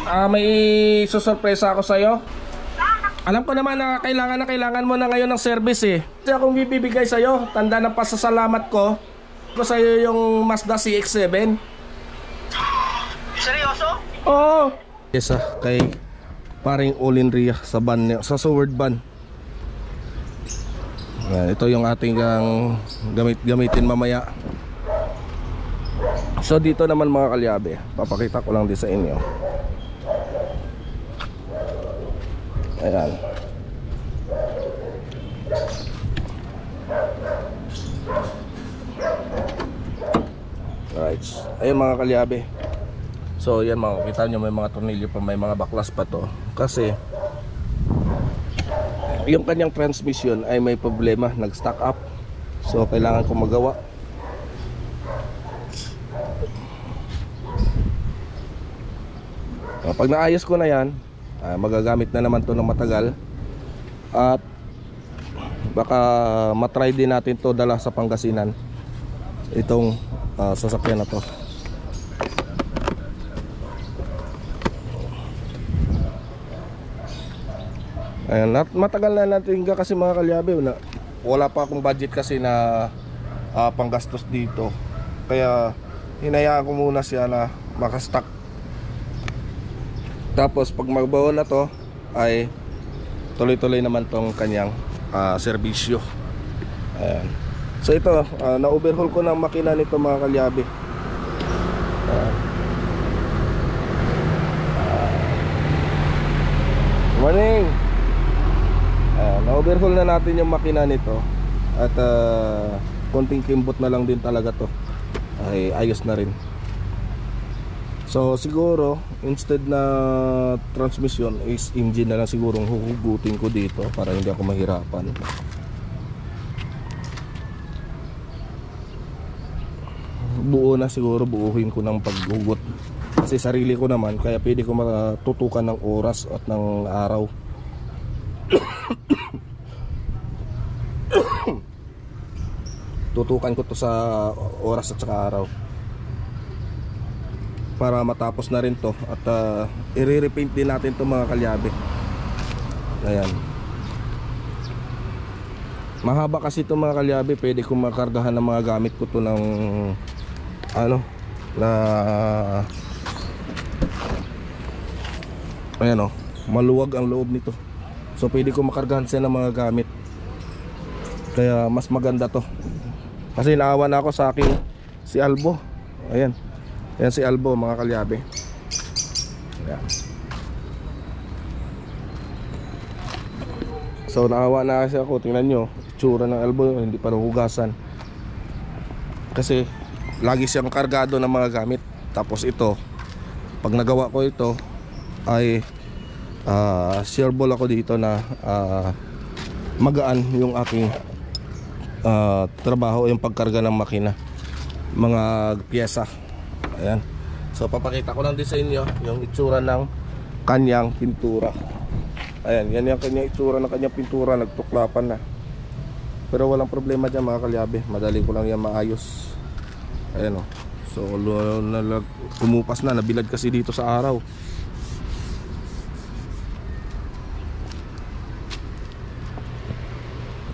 May susurpresa ako sa'yo. Alam ko naman na kailangan mo na ngayon ng service eh. Kasi akong bibigay sa'yo, tanda ng pasasalamat ko sa'yo yung Mazda CX-7. Seryoso? Oo. Yes kay paring Olin Ria sa van niya, sa Sword van. Ito yung ating gamitin mamaya. So dito naman mga kalyabe, papakita ko lang din sa inyo. Ayan. Right. Ayun mga kalyabe. So yan mga, kita nyo may mga tornilyo pa, may mga baklas pa to. Kasi yung kanyang transmission ay may problema, nag-stack up. So kailangan ko magawa. Pag naayos ko na yan, magagamit na naman to ng matagal. At baka matry din natin to dala sa Pangasinan, itong sasakyan na to. Ayan, matagal na natin kasi mga kalyabe na wala pa akong budget kasi na panggastos dito. Kaya hinayaan ko muna siya na makastock. Tapos pag magbaon na to ay tuloy-tuloy naman tong kanyang serbisyo. Ayan. So ito, na-overhaul ko ng makina nito mga kalyabe. Morning. Na-overhaul na natin yung makina nito. At konting kimbot na lang din talaga to, ay ayos na rin. So siguro instead na transmission is engine na lang sigurong huhugutin ko dito para hindi ako mahirapan. Buo na siguro, buuhin ko ng paghugot. Kasi sarili ko naman, kaya pwede ko matutukan ng oras at ng araw. Tutukan ko to sa oras at saka araw para matapos na rin to. At i-repaint din natin to mga kalyabe. Ayan. Mahaba kasi to mga kalyabe, pwede kong makargahan ng mga gamit ko to ng ayan o, maluwag ang loob nito. So pwede kong makargahan siya ng mga gamit. Kaya mas maganda to. Kasi naawa na ako sa aking si Albo. Ayan. Ayan si Albo mga kalyabe. Ayan. So naawa na kasi ako. Tingnan nyo, itsura ng Albo, hindi pa nahugasan. Kasi lagi siyang kargado ng mga gamit. Tapos ito, pag nagawa ko ito ay sureball ako dito na magaan yung aking trabaho, yung pagkarga ng makina, mga piyesa. Ayan. So papakita ko lang din sa inyo yung itsura ng kanyang pintura. Ayan, yan yung kanyang itsura ng kanyang pintura. Nagtuklapan na. Pero walang problema dyan mga kalyabe. Madali ko lang yan maayos. Ayan o. So kumupas na, nabilad kasi dito sa araw.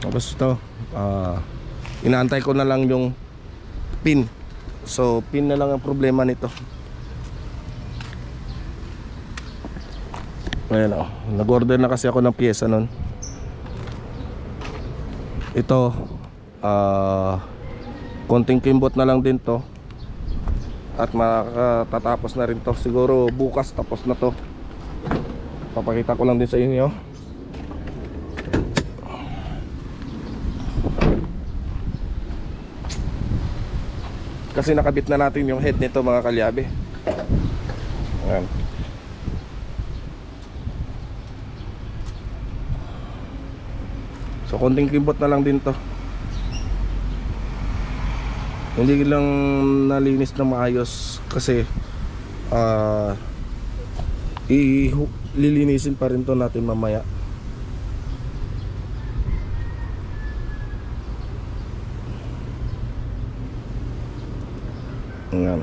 Tapos ito, inaantay ko na lang yung pin. So pin na lang ang problema nito. Ayan o, nag-order na kasi ako ng pyesa nun. Ito, konting kimbot na lang din to. At makatatapos na rin to. Siguro bukas tapos na to. Papakita ko lang din sa inyo. Kasi nakabit na natin yung head nito mga kalyabe. Ayan. So konting kimbot na lang din to. Hindi lang nalinis na maayos kasi lilinisin pa rin to natin mamaya. Ayan.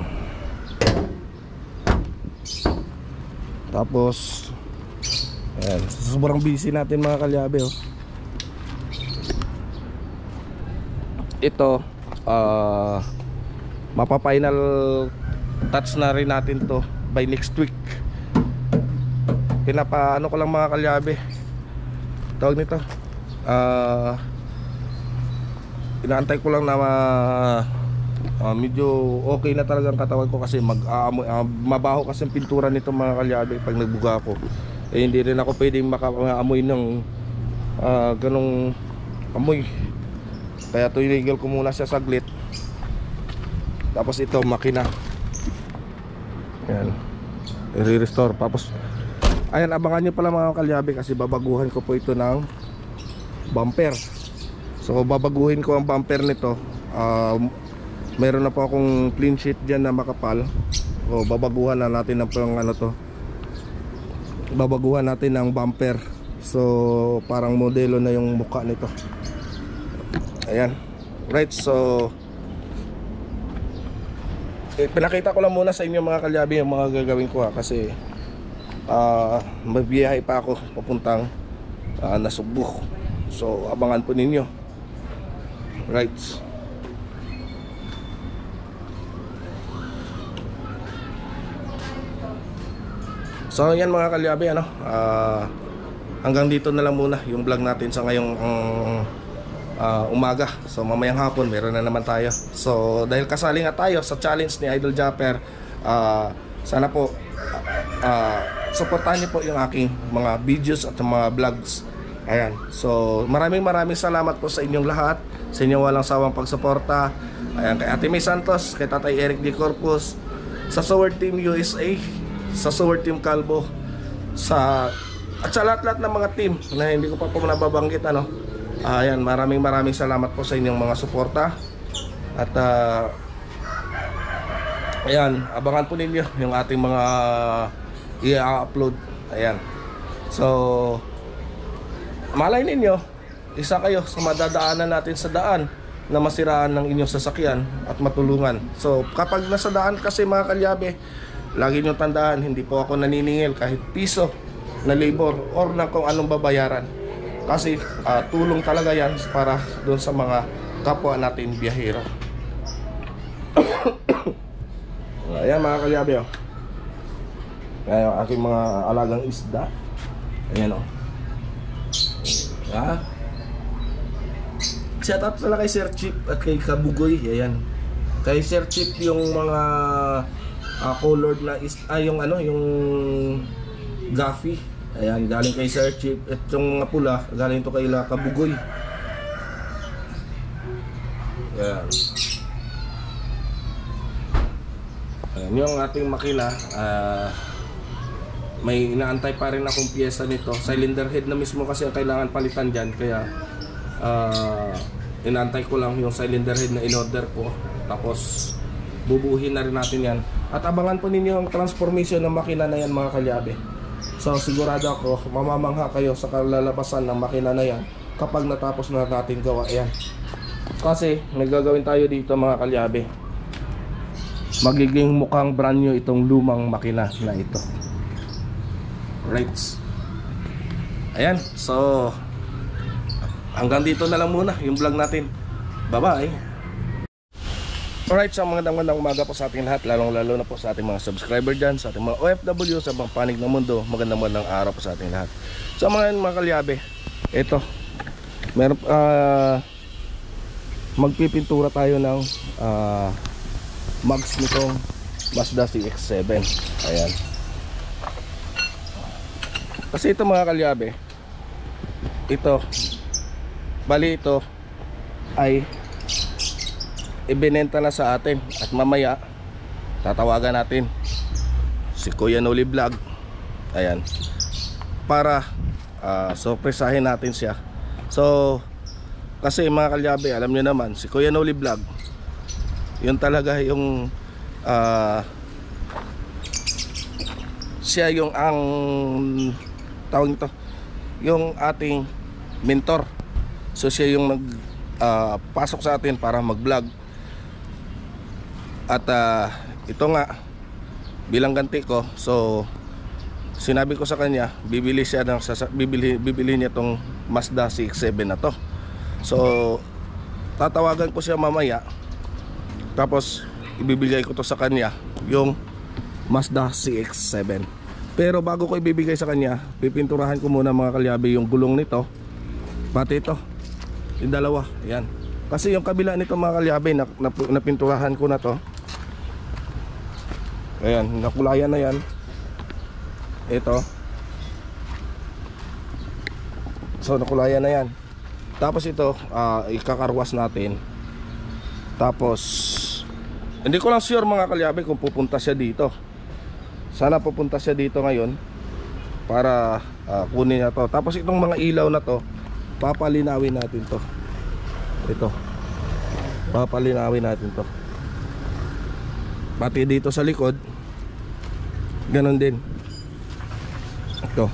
Tapos ayan, sobrang busy natin mga kalyabe oh. Ito mapa-final touch na rin natin to by next week. Pinapaano ko lang mga kalyabe, tawag nito, inaantay ko lang na medyo okay na talagang katawan ko kasi mabaho kasi ang pintura nito mga kalyabe pag nagbuga ako. Eh hindi rin ako pwedeng makaamoy ng ganong amoy, kaya tinigil ko muna siya saglit. Tapos ito makina, ayan, i-restore. Tapos ayan, abangan nyo pala mga kalyabe kasi babaguhan ko po ito ng bumper. So babaguhin ko ang bumper nito. Meron na po akong clean sheet dyan na makapal. O babaguhan na natin ng ano to, babaguhan natin ng bumper. So parang modelo na yung mukha nito. Ayan, right. So pinakita ko lang muna sa inyo mga kalyabe yung mga gagawin ko kasi magbiyahe pa ako papuntang Nasugbu. So abangan po ninyo. Right. So yan mga kalyabe, ano, hanggang dito na lang muna yung vlog natin sa ngayong umaga. So mamayang hapon meron na naman tayo. So dahil kasali nga tayo sa challenge ni Idol Japper, sana po suportahan niyo po yung aking mga videos at mga vlogs. Ayan. So maraming salamat po sa inyong lahat, sa inyong walang sawang pagsuporta. Ayan, kay Ate May Santos, kay Tatay Eric D. Corpus, sa Sword Team USA, sa Sword Team Calvo, at sa lahat-lahat ng mga team na hindi ko pa po nababanggit, ano. Ayan, maraming salamat po sa inyong mga suporta. At ayan, abangan po ninyo yung ating mga i-upload. Ayan. So malay ninyo, isa kayo sa madadaanan natin sa daan na masiraan ng inyong sasakyan at matulungan. So kapag nasa daan kasi mga kalyabe, lagi nyo tandaan, hindi po ako naniningil kahit piso na labor or na kung anong babayaran. Kasi tulong talaga yan para doon sa mga kapwa natin biyahero. Ayan mga kalyabe, oh. Ayan yung aking mga alagang isda. Ayan, oh. Shout out pala kay Sir Chip at kay Kabugoy. Ayan. Kay Sir Chip yung mga colored na yung ano, yung gaffy. Ayan, galing kay Sir Chip. At yung mga pula, galing to kay Kabugoy. Ayan. Ayan yung ating makina. May inaantay pa rin akong piyesa nito. Cylinder head na mismo kasi ang kailangan palitan dyan. Kaya inaantay ko lang yung cylinder head na in-order ko. Tapos bubuhin na rin natin yan. At abangan po ninyo ang transformation ng makina na yan mga kalyabe. So sigurado ako mamamangha kayo sa kalalabasan ng makina na yan kapag natapos na natin gawa yan. Kasi may gagawin tayo dito mga kalyabe. Magiging mukhang brand new itong lumang makina na ito. Right. Ayan. So hanggang dito na lang muna yung vlog natin. Bye-bye. Alright, so magandang umaga po sa ating lahat, lalong-lalo na po sa ating mga subscriber dyan, sa ating mga OFW sa bang panig ng mundo. Magandang araw po sa ating lahat. So mga kalyabe, ito meron magpipintura tayo ng mags nitong Mazda CX-7. Ayan. Kasi ito mga kalyabe, ito bali ito ay ibinenta na sa atin. At mamaya tatawagan natin si Kuya Noli Vlog. Ayan, para surpresahin natin siya. So kasi mga kalyabe, alam nyo naman si Kuya Noli Vlog, yun talaga yung siya yung ang tawag nito, yung ating mentor. So siya yung pasok sa atin para mag-vlog. At ito nga bilang ganti ko, so sinabi ko sa kanya, bibili siya ng bibili niya tong Mazda CX-7 na to. So tatawagan ko siya mamaya, tapos ibibigay ko to sa kanya, yung Mazda CX-7. Pero bago ko ibibigay sa kanya, pipinturahan ko muna mga kalyabe yung gulong nito, pati ito, yung dalawa, yan. Kasi yung kabila nito mga kalyabe, napinturahan ko na to. Ayan, nakulayan na yan. Ito. So nakulayan na yan. Tapos ito, ikakarwas natin. Tapos hindi ko lang sure mga kalyabe kung pupunta siya dito. Sana pupunta siya dito ngayon para kunin niya to. Tapos itong mga ilaw na to, papalinawin natin to. Ito, papalinawin natin to. Pati dito sa likod, ganon din. Ito,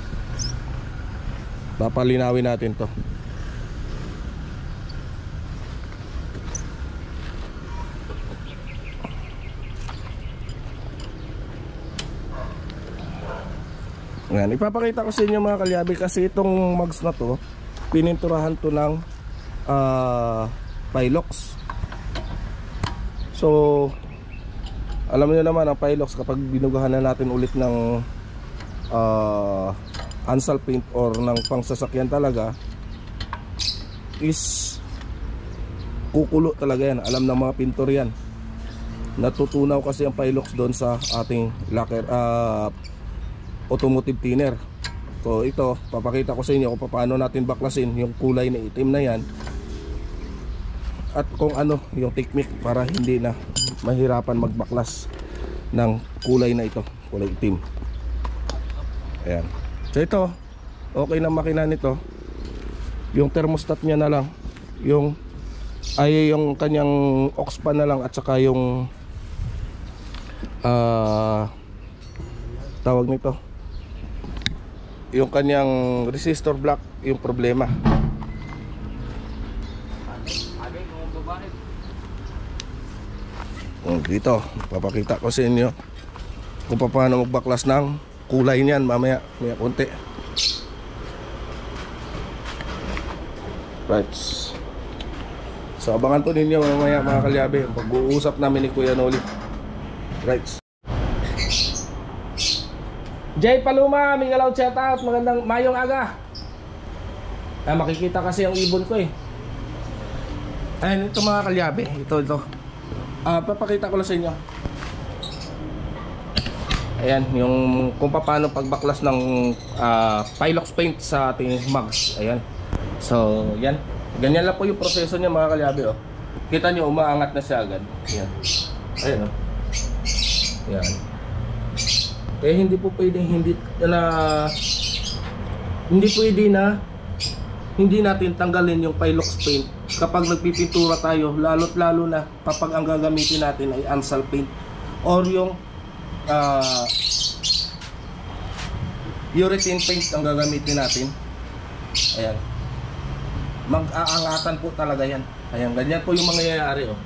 papalinawin natin to. Ngayon, ipapakita ko sa inyo mga kalyabe, kasi itong mugs na to, pininturahan to ng Pilox. So alam niyo naman ang Pilox, kapag binugahan na natin ulit ng Ansal paint or ng pangsasakyan talaga, is kukulo talaga yan. Alam ng mga pintor yan. Natutunaw kasi ang Pilox doon sa ating lacquer, automotive thinner. So ito, papakita ko sa inyo kung paano natin baklasin yung kulay na itim na yan, at kung ano yung technique para hindi na mahirapan magbaklas ng kulay na ito, kulay itim. Ayan. So ito, okay na makina nito. Yung thermostat niya na lang, yung kanyang aux pan na lang, at saka yung tawag nito, yung kanyang resistor block yung problema. Dito, papakita ko sa inyo kung paano magbaklas ng kulay niyan mamaya, may konti. Right. So abangan to ninyo mamaya mga kalyabe, pag-uusap namin ni Kuya Noli. Right. Jay Paluma, Mingalaw chat out, magandang mayong aga. Makikita kasi yung ibon ko eh. Ayan, ito mga kalyabe, ito. Papakita ko lang sa inyo. Ayan, yung kung paano pagbaklas ng Pilox paint sa ating mugs. Ayan. So, yan. Ganyan lang po yung proseso niya mga kalyabe, oh. Kita nyo, umaangat na siya agad. Ayan. Ayan, oh. Ayan. Eh hindi po pwedeng hindi natin tanggalin yung Pilox paint kapag nagpipintura tayo, lalo't lalo na kapag ang gagamitin natin ay Ansal paint or yung urethane paint ang gagamitin natin. Ayan, mag-aangatan po talaga yan. Ayan, ganyan po yung mangyayari, oh.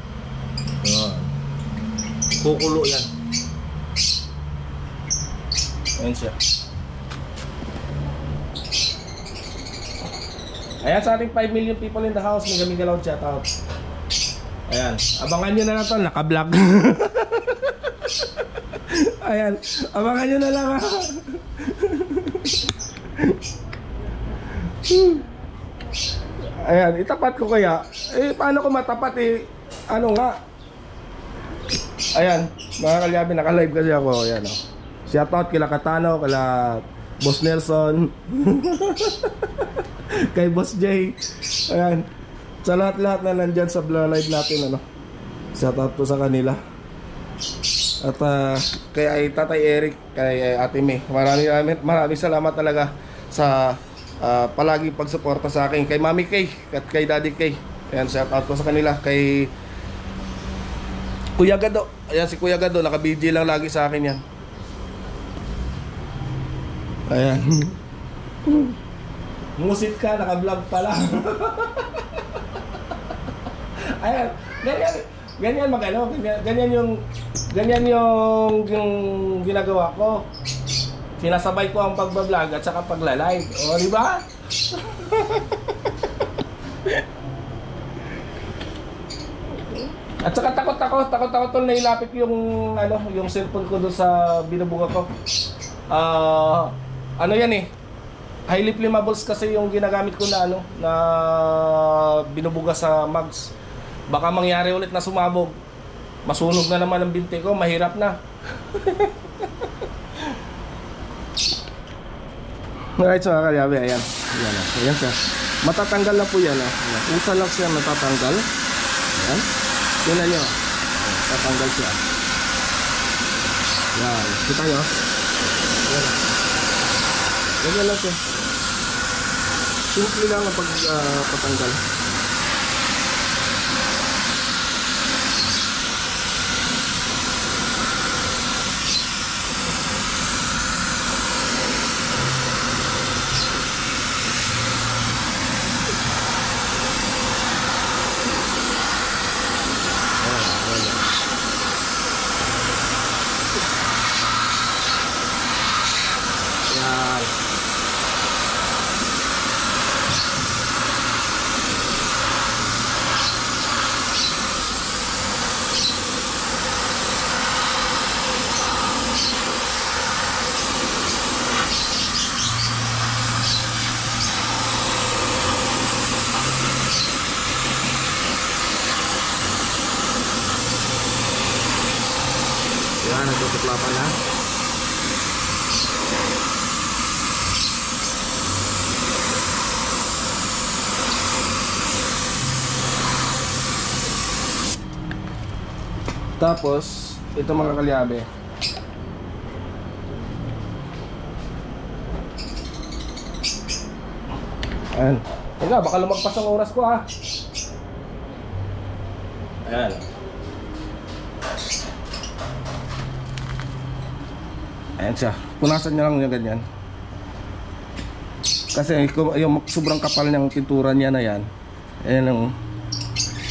Kukulo yan. Ayan siya. Ayan, sa ating 5 million people in the house, may galaw chat out. Ayan, abangan nyo na lang ito, naka-vlog. Ayan, abangan nyo na lang, ha. Ayan, itapat ko kaya. Eh, paano ko matapat eh? Ano nga? Ayan, mga kalyabe, naka-live kasi ako. Ayan, oh. Shoutout kila Katano, kila Boss Nelson, kay Boss Jay. Ayan, sa lahat-lahat na nandyan sa live natin, ano, shoutout po sa kanila. At kay Tatay Eric, kay Ate May, maraming salamat talaga sa palaging pagsuporta sa akin. Kay Mami Kay at kay Daddy Kay, ayan, shoutout po sa kanila. Kay Kuya Gado, ayan, si Kuya Gado, naka-BG lang lagi sa akin yan. Ayan. Musit ka, naka-vlog pala. Ayan, ganyan ganyan yung ginagawa ko. sinasabay ko ang pagbablog at saka pagla-live. O, di ba? At saka takot tol na ilapit yung ano, yung cellphone ko doon sa binubuga ko. Ano yan eh? Highly flammables kasi yung ginagamit ko na ano, na binubuga sa mugs. Baka mangyari ulit na sumabog. Masunog na naman ang binti ko, mahirap na. Alright, so kakayabi, ayan. Ayan siya. Matatanggal na po yan. Usa lang siya matatanggal. Ayan. Tingnan nyo. Tatanggal siya. Yan. Kita nyo. Ayan. Ayan lang siya. Simple lang ang pagpatanggal. Yan, nagtutuklapan na. Tapos, ito mga kalyabe. Ayan. Teka, baka lumagpas ang oras ko ha. Ayan. Ayan siya. Punasan niya lang yung ganyan. Kasi yung sobrang kapal niyang pintura niya na yan, ayan yung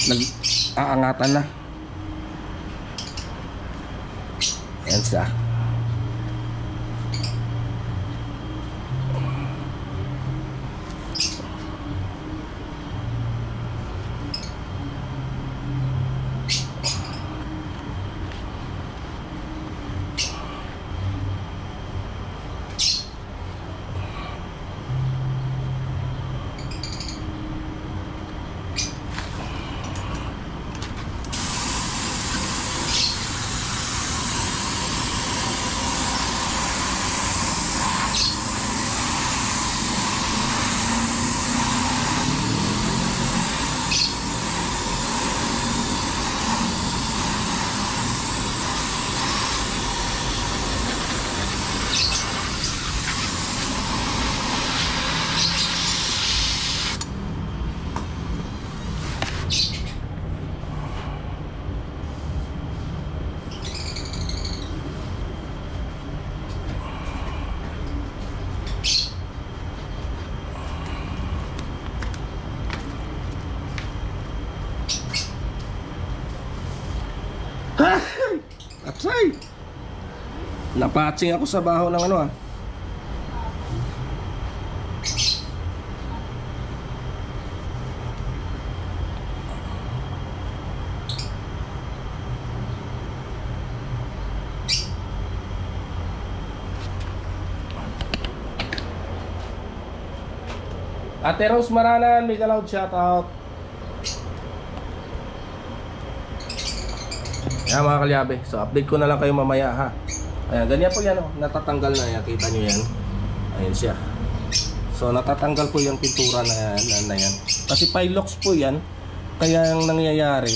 nag-aangatan na. Ayan siya. Atsay! Napatsing ako sa baho ng ano ah. Ate Rose Maranan, mega loud shoutout. Ayan mga kalyabe, so update ko na lang kayo mamaya ha. Ayan, ganyan po yan oh. Natatanggal na yan, kita nyo yan. Ayan siya. So natatanggal po yung pintura na yan. Kasi Pilox po yan. Kaya yung nangyayari,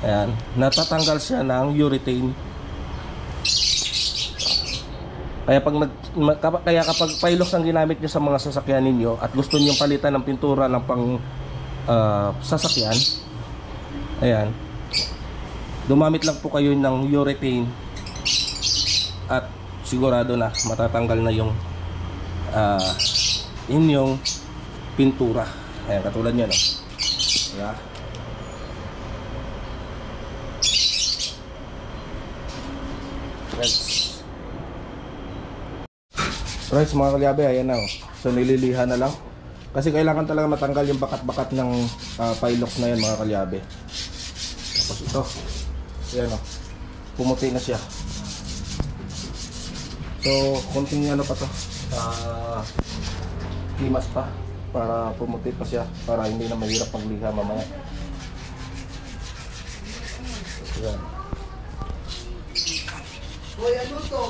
ayan, natatanggal siya ng urethane. Kaya kapag Pilox ang ginamit nyo sa mga sasakyan ninyo at gusto nyo palitan ng pintura ng pang sasakyan, ayan, dumamit lang po kayo ng urethane at sigurado na matatanggal na yung inyong pintura. Ayan, katulad nyo no? Ayan. Let's Right, mga kalyabe, ayan na oh. So nililiha na lang. Kasi kailangan talaga matanggal yung bakat-bakat ng pilox na yan, mga kalyabe. Tapos ito, ayan oh, pumuti na siya. So konting ano pa to, himas pa para pumuti pa siya, para hindi na mahirap pagliha mamaya. Ayan. Uy, ano to?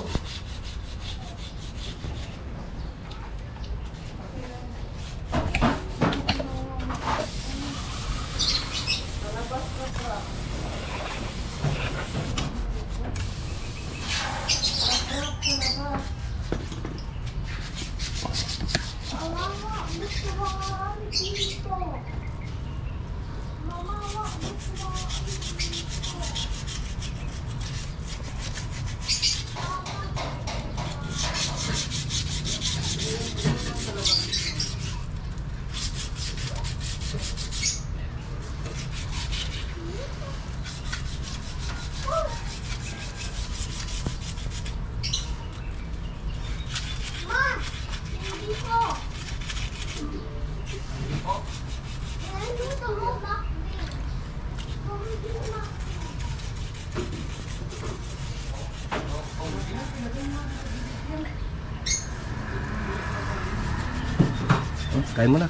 Kain mo na.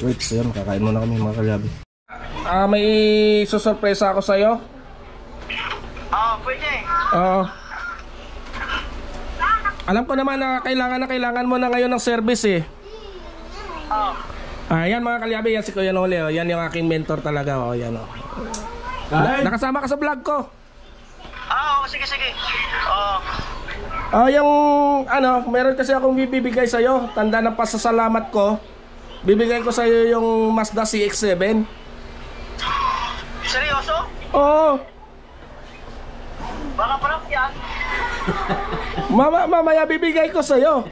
Wait, so yan, kakain muna kami mga kalyabe. May susurpresa ako sa'yo. Pwede. Alam ko naman na kailangan mo na ngayon ng service eh. Yan mga kalyabe, yan si Kuya Noli oh. Yan yung aking mentor talaga oh. Yan oh. Nakasama ka sa vlog ko. Sige. Yung ano, meron kasi akong bibigay sa'yo. Tanda ng pasasalamat ko. Bibigay ko sa'yo yung Mazda CX-7. Seryoso? Oo. Baka parang yan. Mamaya bibigay ko sa'yo.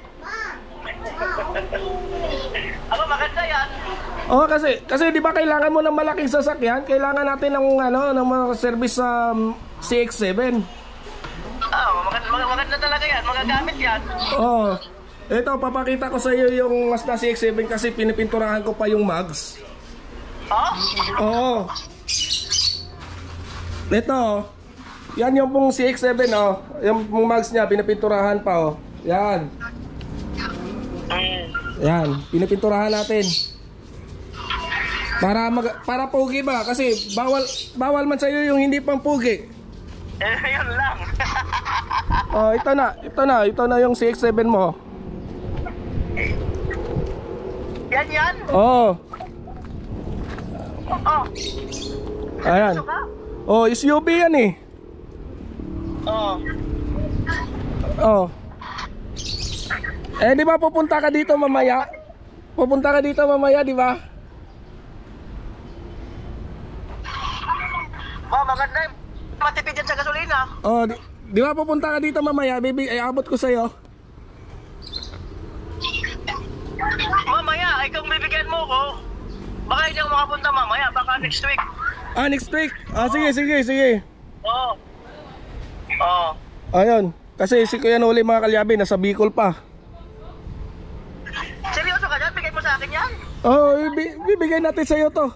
Maganda yan. Oo, kasi di ba kailangan mo ng malaking sasakyan? Kailangan natin ng ng mga service sa CX-7. Maganda talaga yan. Magagamit yan. Oo. Ito, papakita ko sa iyo yung Mazda CX-7 kasi pinipinturahan ko pa yung mags. Oo. Ito, yan yung pong CX-7 oh. Yung pong mags niya, pinipinturahan pa oh. Yan. Yan, pinipinturahan natin. Para pogi ba? Kasi bawal man sa iyo yung hindi pang pogi. Yun lang. Ito na yung CX-7 mo. Yan? Oo. Ayan. SUV yan eh. Di ba pupunta ka dito mamaya? Di ba? Maganda yung matipid yan sa gasolina. Di ba pupunta ka dito mamaya? Baby, abot ko sa'yo. Mamaya, kung bibigyan mo ko, baka hindi ako makapunta mamaya, baka next week. Next week? Sige. Ayun, kasi si Kuya Noli mga kalyabe, nasa Bicol pa. Seryoso ka dyan? Bigay mo sa akin yan? Bibigay natin sa'yo to.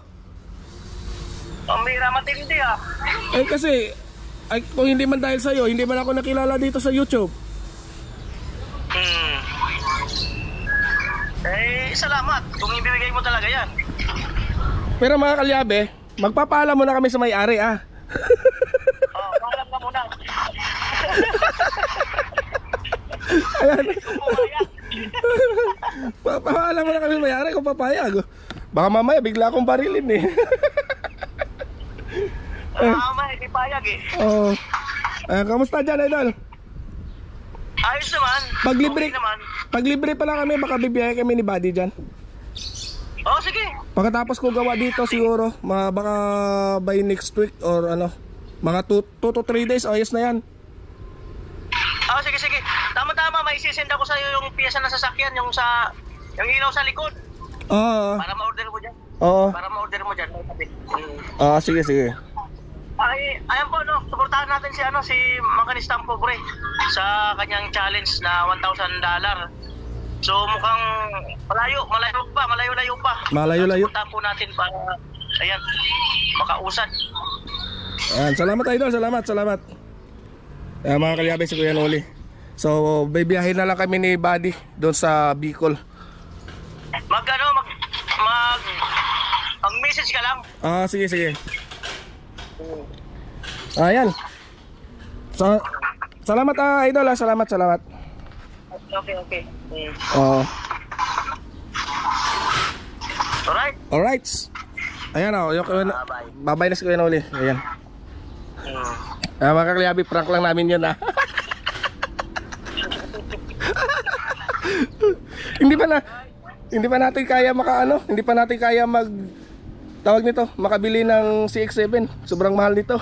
Ang mira matindi Kasi, kung hindi man dahil sa'yo, hindi man ako nakilala dito sa YouTube. Salamat kung ibibigay mo talaga yan. Pero mga kalyabe, magpapaalam muna kami sa may-ari Paalam ka muna. Ayan. Papaalam muna kami sa may-ari kung papayag. Baka mamaya bigla akong barilin eh. Hindi payag eh. Kamusta dyan, idol? Ayos naman. Paglibre pa lang kami, baka bibiyay kami ni Buddy dyan. Sige. Pagkatapos ko gawa dito siguro, baka by next week or mga 2 to 3 days, ayos na yan. Sige. Tama-tama, may isisend ako sa'yo yung piyesa ng sasakyan, yung ilaw sa likod. Para ma-order mo dyan. Oo. Para ma-order mo dyan. Sige. Ay, ayan po, no, suportahan natin si Mangkanistang Pobre sa kanyang challenge na $1,000. So mukhang malayo pa. Malayo-layo. Suportahan po natin para, ayan, makausad. Ayan, salamat idol, salamat. Ayan, mga kalyabe, si Kuya Noli. So, bibiyahin na lang kami ni Buddy doon sa Bicol. Mag-message ka lang. Sige. Ayan. Salamat idol, salamat. Okay. Alright. Ayan yung bye-bye na si Kuya Noli. Ayan. Mga kalyabe, prank lang namin yun Hindi pa natin kaya hindi pa natin kaya makabili ng CX-7. Sobrang mahal nito.